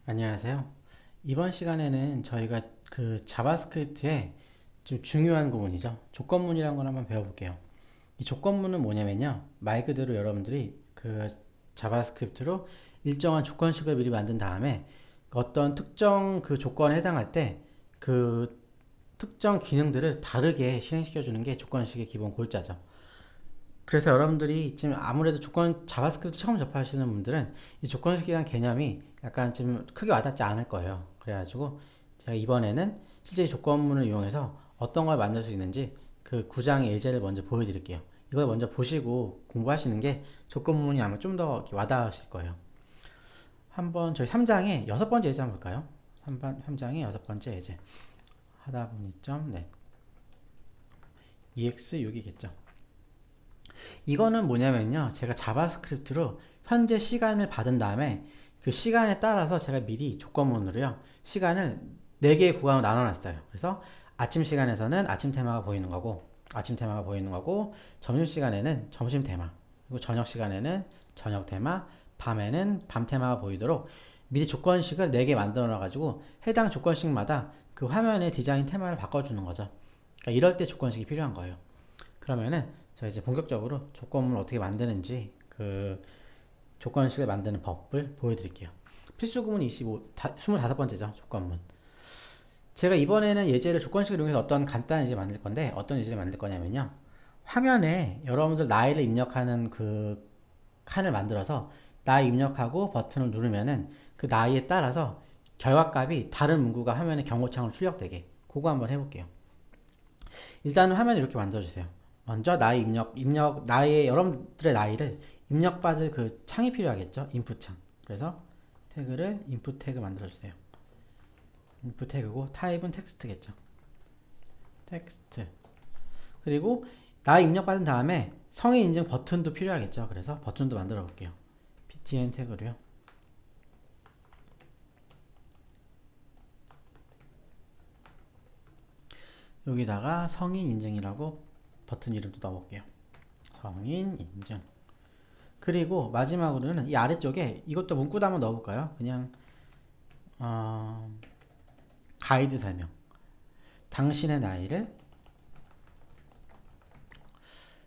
안녕하세요. 이번 시간에는 저희가 그 자바스크립트의 좀 중요한 부분이죠. 조건문이라는 걸 한번 배워볼게요. 이 조건문은 뭐냐면요. 말 그대로 여러분들이 그 자바스크립트로 일정한 조건식을 미리 만든 다음에 어떤 특정 그 조건에 해당할 때 그 특정 기능들을 다르게 실행시켜 주는 게 조건식의 기본 골자죠. 그래서 여러분들이 지금 아무래도 자바스크립트 처음 접하시는 분들은 이 조건식이라는 개념이 약간 좀 크게 와닿지 않을 거예요. 그래가지고 제가 이번에는 실제 조건문을 이용해서 어떤 걸 만들 수 있는지 그 구장 예제를 먼저 보여드릴게요. 이걸 먼저 보시고 공부하시는 게 조건문이 아마 좀 더 와닿으실 거예요. 한번 저희 3장의 여섯 번째 예제 한번 볼까요? 3장의 여섯 번째 예제. 하다 보니 점 넷. EX6이겠죠. 이거는 뭐냐면요. 제가 자바스크립트로 현재 시간을 받은 다음에 그 시간에 따라서 제가 미리 조건문으로요. 시간을 4개의 구간으로 나눠놨어요. 그래서 아침 시간에서는 아침 테마가 보이는 거고, 점심 시간에는 점심 테마, 그리고 저녁 시간에는 저녁 테마, 밤에는 밤 테마가 보이도록 미리 조건식을 4개 만들어 놔가지고 해당 조건식마다 그 화면의 디자인 테마를 바꿔주는 거죠. 그러니까 이럴 때 조건식이 필요한 거예요. 그러면은 저 이제 본격적으로 조건문을 어떻게 만드는지 그 조건식을 만드는 법을 보여드릴게요. 필수 구문 25번째죠. 조건문. 제가 이번에는 예제를 조건식을 이용해서 어떤 간단한 예제 만들 건데 어떤 예제를 만들 거냐면요. 화면에 여러분들 나이를 입력하는 그 칸을 만들어서 나이 입력하고 버튼을 누르면은 그 나이에 따라서 결과값이 다른 문구가 화면에 경고창으로 출력되게 그거 한번 해볼게요. 일단은 화면을 이렇게 만들어주세요. 먼저 나이 나이의 여러분들의 나이를 입력받을 그 창이 필요하겠죠? 인풋 창. 그래서 태그를 인풋 태그 만들어주세요. 인풋 태그고 타입은 텍스트겠죠? 텍스트. 그리고 나이 입력받은 다음에 성인 인증 버튼도 필요하겠죠? 그래서 버튼도 만들어 볼게요. btn 태그로요. 여기다가 성인 인증이라고 버튼 이름도 넣어볼게요. 성인 인증. 그리고 마지막으로는 이 아래쪽에 이것도 문구도 한번 넣어볼까요? 그냥 가이드 설명. 당신의 나이를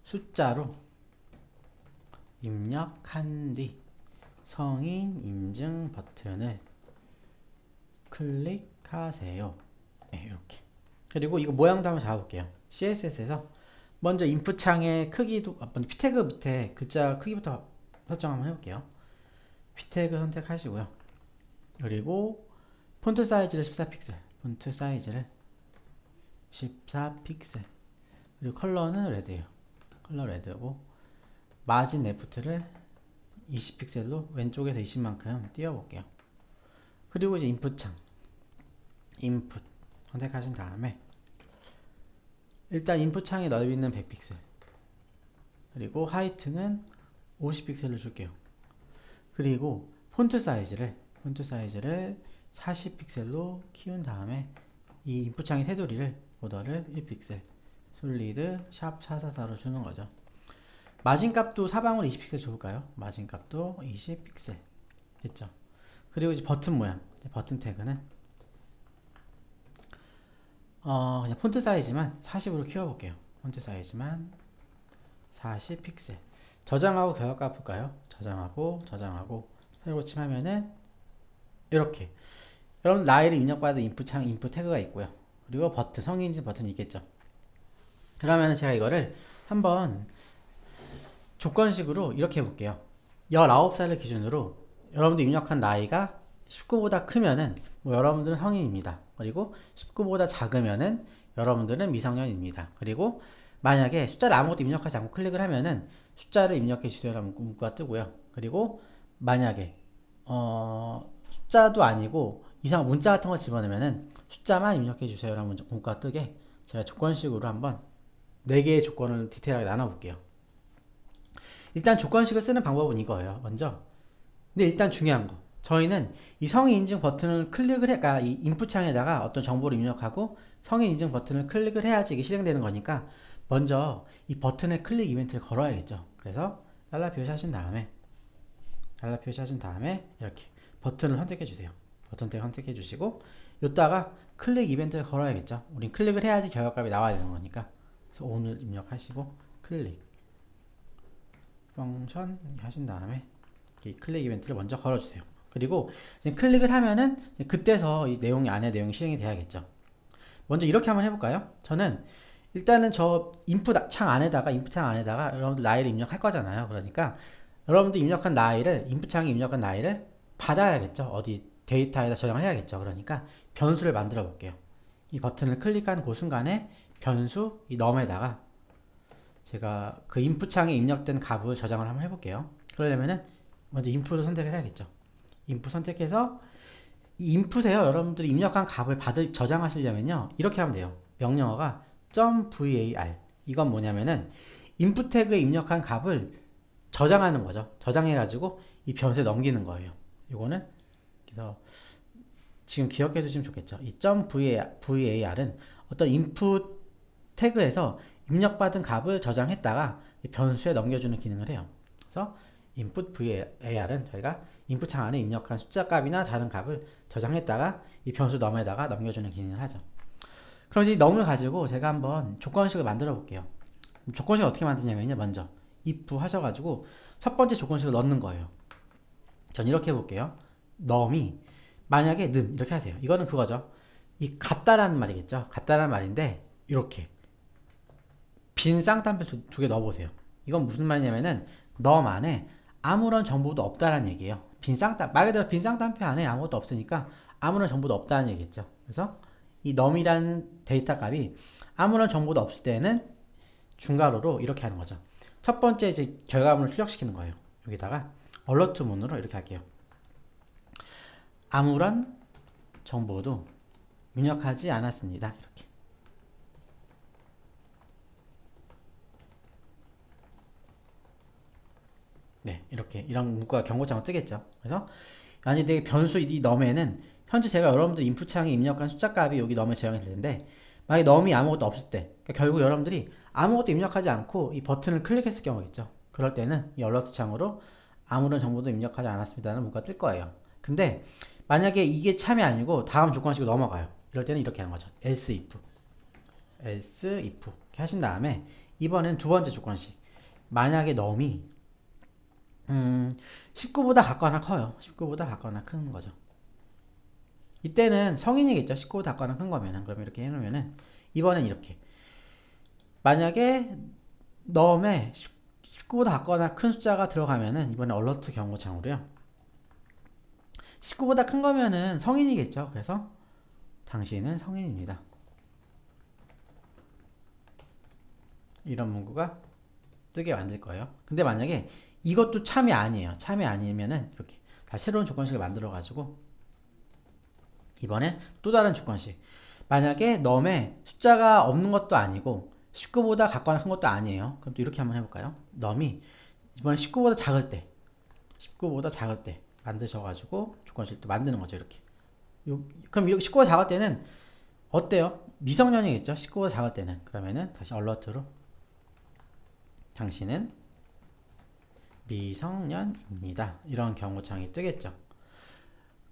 숫자로 입력한 뒤 성인 인증 버튼을 클릭하세요. 네, 이렇게. 그리고 이거 모양도 한번 잡아볼게요. CSS에서 먼저 인풋 창의 크기도 먼저 피태그 밑에 글자 크기부터 설정 한번 해볼게요. 피태그 선택하시고요. 그리고 폰트 사이즈를 14픽셀. 폰트 사이즈를 14픽셀. 그리고 컬러는 레드예요. 컬러 레드고 마진 레프트를 20픽셀로 왼쪽에서 20만큼 띄워볼게요. 그리고 이제 인풋 창 인풋 선택하신 다음에 일단 인풋 창의 넓이는 100픽셀 그리고 하이트는 50픽셀로 줄게요. 그리고 폰트 사이즈를 40픽셀로 키운 다음에 이 인풋 창의 테두리를 보더를 1픽셀 솔리드 샵 444로 주는 거죠. 마진 값도 사방으로 20픽셀 줘볼까요? 마진 값도 20픽셀 됐죠. 그리고 이제 버튼 모양 버튼 태그는 그냥 폰트 사이즈만 40으로 키워볼게요. 폰트 사이즈만 40픽셀 저장하고 결과값 볼까요? 저장하고 새로 고침하면은 이렇게 여러분 나이를 입력받은 인풋 태그가 있고요. 그리고 버튼 성인인증 버튼이 있겠죠. 그러면 제가 이거를 한번 조건식으로 이렇게 해볼게요. 19살을 기준으로 여러분들 입력한 나이가 19보다 크면은 여러분들은 성인입니다. 그리고 19보다 작으면은 여러분들은 미성년입니다. 그리고 만약에 숫자를 아무것도 입력하지 않고 클릭을 하면은 숫자를 입력해 주세요라는 문구가 뜨고요. 그리고 만약에 숫자도 아니고 이상 문자 같은 거 집어넣으면은 숫자만 입력해 주세요라는 문구가 뜨게 제가 조건식으로 한번 4개의 조건을 디테일하게 나눠볼게요. 일단 조건식을 쓰는 방법은 이거예요. 먼저 근데 일단 중요한 거 저희는 이 성인 인증 버튼을 클릭을 그러니까 이 인풋 창에다가 어떤 정보를 입력하고 성인 인증 버튼을 클릭을 해야지 이게 실행되는 거니까 먼저 이 버튼의 클릭 이벤트를 걸어야겠죠. 그래서 달러 표시하신 다음에 이렇게 버튼을 선택해 주세요. 버튼 택 선택해 주시고 요따가 클릭 이벤트를 걸어야겠죠. 우린 클릭을 해야지 결과값이 나와야 되는 거니까. 그래서 오늘 입력하시고 클릭 펑션 하신 다음에 이 클릭 이벤트를 먼저 걸어주세요. 그리고 이제 클릭을 하면은 그때서 이 내용이 안에 내용이 실행이 돼야겠죠. 먼저 이렇게 한번 해볼까요? 저는 일단은 저 인풋 창 안에다가 여러분들 나이를 입력할 거잖아요. 그러니까 여러분들 입력한 나이를 인풋 창에 입력한 나이를 받아야겠죠. 어디 데이터에다 저장을 해야겠죠. 그러니까 변수를 만들어 볼게요. 이 버튼을 클릭한 그 순간에 변수 이 num에다가 제가 그 인풋 창에 입력된 값을 저장을 한번 해볼게요. 그러려면은 먼저 인풋을 선택을 해야겠죠. 인풋 선택해서 이 인풋에요. 여러분들이 입력한 값을 저장하시려면요. 이렇게 하면 돼요. 명령어가 .var 이건 뭐냐면은 인풋 태그에 입력한 값을 저장하는 거죠. 저장해가지고 이 변수에 넘기는 거예요. 이거는 그래서 지금 기억해 두시면 좋겠죠. 이 .var은 어떤 인풋 태그에서 입력받은 값을 저장했다가 이 변수에 넘겨주는 기능을 해요. 그래서 input var은 저희가 인풋 창 안에 입력한 숫자 값이나 다른 값을 저장했다가 이 변수 num에다가 넘겨주는 기능을 하죠. 그럼 이제 num을 가지고 제가 한번 조건식을 만들어 볼게요. 조건식 어떻게 만드냐면요. 먼저 if 하셔가지고 첫 번째 조건식을 넣는 거예요. 전 이렇게 해볼게요. num이 만약에 는 이렇게 하세요. 이거는 그거죠. 이 같다라는 말이겠죠. 같다라는 말인데 이렇게 빈 쌍따옴표 두 개 넣어보세요. 이건 무슨 말이냐면은 num 안에 아무런 정보도 없다라는 얘기예요. 말 그대로 빈 쌍따옴표 안에 아무것도 없으니까 아무런 정보도 없다는 얘기겠죠. 그래서 이 num이라는 데이터 값이 아무런 정보도 없을 때는 중괄호로 이렇게 하는 거죠. 첫 번째 이제 결과물을 출력시키는 거예요. 여기다가 alert 문으로 이렇게 할게요. 아무런 정보도 입력하지 않았습니다. 이렇게. 네, 이렇게 이런 문구가 경고창으로 뜨겠죠. 그래서 만약에 변수 이 num에는 현재 제가 여러분들 인풋 창에 입력한 숫자 값이 여기 num에 저장이 되는데 만약에 num이 아무것도 없을 때 그러니까 결국 여러분들이 아무것도 입력하지 않고 이 버튼을 클릭했을 경우겠죠. 그럴 때는 이 alert 창으로 아무런 정보도 입력하지 않았습니다라는 문구가 뜰 거예요. 근데 만약에 이게 참이 아니고 다음 조건식으로 넘어가요. 이럴 때는 이렇게 하는 거죠. else if 이렇게 하신 다음에 이번엔 두 번째 조건식 만약에 num이 19보다 같거나 커요. 19보다 같거나 큰 거죠. 이때는 성인이겠죠. 19보다 같거나 큰 거면은. 그러면 이렇게 해놓으면은 이번엔 이렇게 만약에 num에 19보다 같거나 큰 숫자가 들어가면은 이번에 alert 경고창으로요. 19보다 큰 거면은 성인이겠죠. 그래서 당신은 성인입니다. 이런 문구가 뜨게 만들 거예요. 근데 만약에 이것도 참이 아니에요. 참이 아니면은 이렇게 다시 새로운 조건식을 만들어 가지고 이번엔 또 다른 조건식 만약에 num에 숫자가 없는 것도 아니고 19보다 같거나 큰 것도 아니에요. 그럼 또 이렇게 한번 해볼까요? num이 이번에 19보다 작을 때 만드셔가지고 조건식 또 만드는 거죠. 이렇게 그럼 이렇게 19보다 작을 때는 어때요? 미성년이겠죠? 19보다 작을 때는 그러면은 다시 alert로 당신은 미성년입니다. 이런 경고창이 뜨겠죠.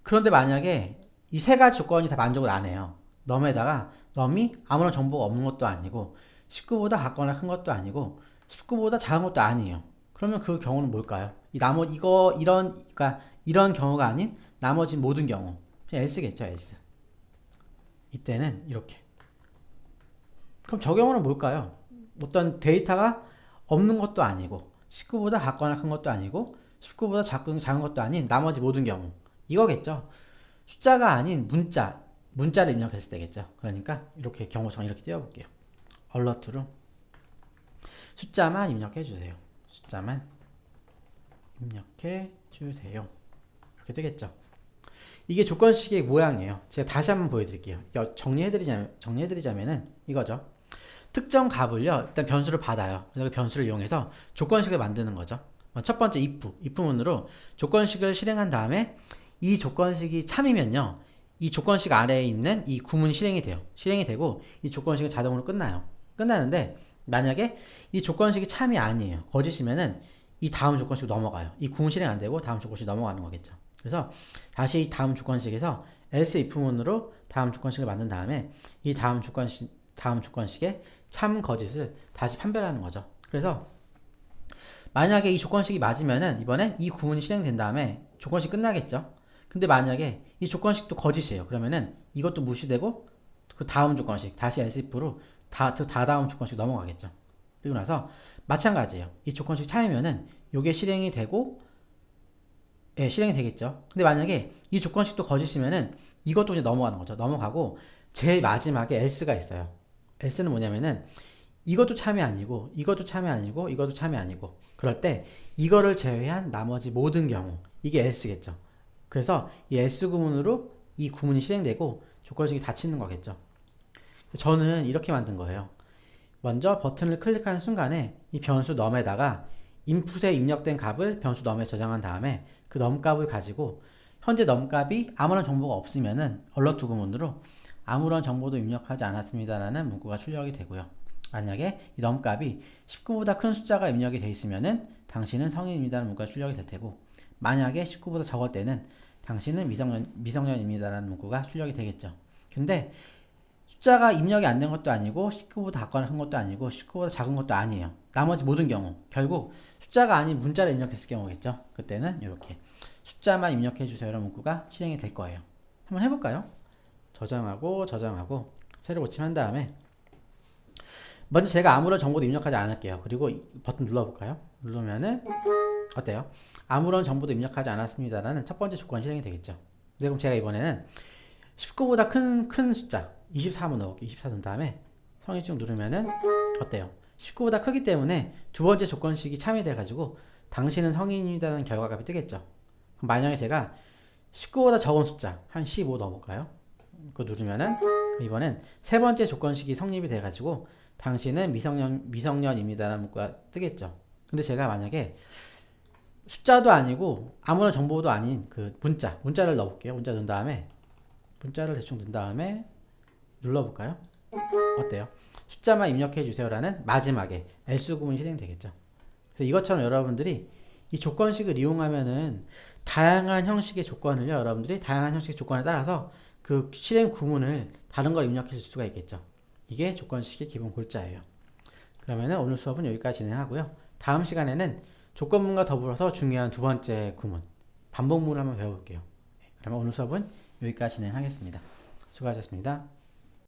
그런데 만약에 이 세 가지 조건이 다 만족을 안 해요. num에다가 num이 아무런 정보가 없는 것도 아니고 19보다 같거나 큰 것도 아니고 19보다 작은 것도 아니에요. 그러면 그 경우는 뭘까요? 그러니까 이런 경우가 아닌 나머지 모든 경우 그냥 else겠죠. else. 이때는 이렇게. 그럼 저 경우는 뭘까요? 어떤 데이터가 없는 것도 아니고 19보다 같거나 큰 것도 아니고 19보다 작은 것도 아닌 나머지 모든 경우 이거겠죠. 숫자가 아닌 문자를 입력했을 때겠죠. 그러니까 이렇게 경고창 이렇게 띄워볼게요. alert로 숫자만 입력해 주세요. 숫자만 입력해 주세요. 이렇게 되겠죠. 이게 조건식의 모양이에요. 제가 다시 한번 보여드릴게요. 정리해드리자면은 이거죠. 특정 값을요, 일단 변수를 받아요. 그래서 그 변수를 이용해서 조건식을 만드는 거죠. 첫 번째 if 문으로 조건식을 실행한 다음에 이 조건식이 참이면요, 이 조건식 아래에 있는 이 구문이 실행이 돼요. 실행이 되고 이 조건식은 자동으로 끝나는데 만약에 이 조건식이 참이 아니에요. 거짓이면은 이 다음 조건식으로 넘어가요. 이 구문 실행 안 되고 다음 조건식 넘어가는 거겠죠. 그래서 다시 이 다음 조건식에서 else if문으로 다음 조건식을 만든 다음에 이 다음 조건식의 참 거짓을 다시 판별하는 거죠. 그래서 만약에 이 조건식이 맞으면은 이번에 이 구문이 실행된 다음에 조건식 끝나겠죠. 근데 만약에 이 조건식도 거짓이에요. 그러면은 이것도 무시되고 그 다음 조건식 다시 else if로 다다음 조건식 넘어가겠죠. 그리고 나서 마찬가지예요. 이 조건식 참이면은 요게 실행이 되고 예, 실행이 되겠죠. 근데 만약에 이 조건식도 거짓이면은 이것도 이제 넘어가는 거죠. 넘어가고 제일 마지막에 else가 있어요. else는 뭐냐면은 이것도 참이 아니고 이것도 참이 아니고 이것도 참이 아니고 그럴 때 이거를 제외한 나머지 모든 경우 이게 else겠죠. 그래서 이 else 구문으로 이 구문이 실행되고 조건식이 닫히는 거겠죠. 저는 이렇게 만든 거예요. 먼저 버튼을 클릭하는 순간에 이 변수 num에다가 인풋에 입력된 값을 변수 num에 저장한 다음에 그 num 값을 가지고 현재 num 값이 아무런 정보가 없으면은 alert 구문으로 아무런 정보도 입력하지 않았습니다라는 문구가 출력이 되고요. 만약에 이 num 값이 19보다 큰 숫자가 입력이 돼 있으면은 당신은 성인입니다라는 문구가 출력이 될 테고 만약에 19보다 적을 때는 당신은 미성년입니다라는 문구가 출력이 되겠죠. 근데 숫자가 입력이 안 된 것도 아니고 19보다 작거나 큰 것도 아니고 19보다 작은 것도 아니에요. 나머지 모든 경우 결국 숫자가 아닌 문자를 입력했을 경우겠죠. 그때는 이렇게 숫자만 입력해 주세요 라는 문구가 실행이 될 거예요. 한번 해볼까요? 저장하고 새로 고침한 다음에 먼저 제가 아무런 정보도 입력하지 않을게요. 그리고 버튼 눌러볼까요? 누르면은 어때요? 아무런 정보도 입력하지 않았습니다라는 첫 번째 조건 실행이 되겠죠. 근데 그럼 제가 이번에는 19보다 큰 숫자 24 한번 넣을게요. 24 넣은 다음에 성인증 누르면은 어때요? 19보다 크기 때문에 두 번째 조건식이 참여돼 가지고 당신은 성인이라는 결과값이 뜨겠죠. 그럼 만약에 제가 19보다 적은 숫자 한 15 넣어볼까요? 그거 누르면은 이번엔 세 번째 조건식이 성립이 돼 가지고 당신은 미성년입니다라는 문구가 뜨겠죠. 근데 제가 만약에 숫자도 아니고 아무런 정보도 아닌 그 문자를 넣어볼게요. 문자 넣은 다음에 문자를 대충 넣은 다음에 눌러볼까요? 어때요? 숫자만 입력해 주세요라는 마지막에 else 구문이 실행되겠죠. 그래서 이것처럼 여러분들이 이 조건식을 이용하면은 다양한 형식의 조건을요, 여러분들이 다양한 형식의 조건에 따라서 그 실행 구문을 다른 걸 입력해 줄 수가 있겠죠. 이게 조건식의 기본 골자예요. 그러면은 오늘 수업은 여기까지 진행하고요. 다음 시간에는 조건문과 더불어서 중요한 두 번째 구문, 반복문을 한번 배워볼게요. 그러면 오늘 수업은 여기까지 진행하겠습니다. 수고하셨습니다.